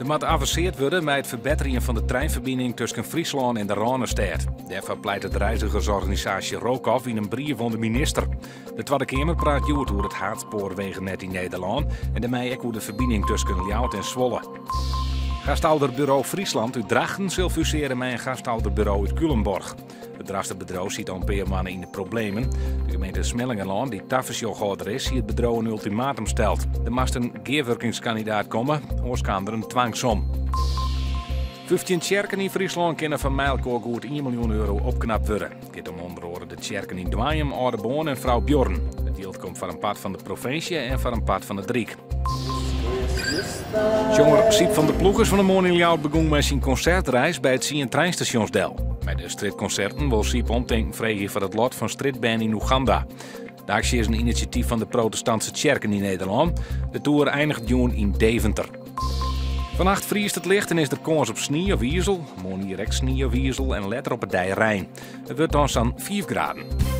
Er moet geavanceerd worden met het verbeteren van de treinverbinding tussen Friesland en de Rhônestad. Daarvoor pleit de reizigersorganisatie Rookoff in een brief van de minister. De Tweede Kamer praat over het haatspoorwegennet in Nederland en daarmee ook over de verbinding tussen Ljouwert en Zwolle. Gasthouderbureau Friesland uit Drachten zal fuseren met een gasthouderbureau uit Culemborg. Het Drachtsterbedrijf ziet al een paar maanden in de problemen. De gemeente Smellingenland, die tafersjoghouder is, ziet het bedrijf een ultimatum stelt. Er moest een gearwerkingskandidaat komen, anders kan er een dwangsom. 15 kerken in Friesland kunnen van Mijlkoor goed 1 miljoen euro opknapt worden. Het gaat om onder andere de kerken in Dwajem, Oudenboorn en Vrouw Bjorn. Het geld komt van een part van de provincie en van een part van de Driek. Jonger Siep van de Ploegers van de Morning Ljouwert begon met zijn concertreis bij het Sien treinstationsdel. Bij de strijdconcerten wil Siep omdenken vregen voor het lot van strijdband in Oeganda. De actie is een initiatief van de protestantse kerken in Nederland. De tour eindigt juni in Deventer. Vannacht vriest het licht en is er kans op sneeuw of iezel. Morgen direct sneeuw of iezel en later op het Rijn. Het wordt dan zo'n 4 graden.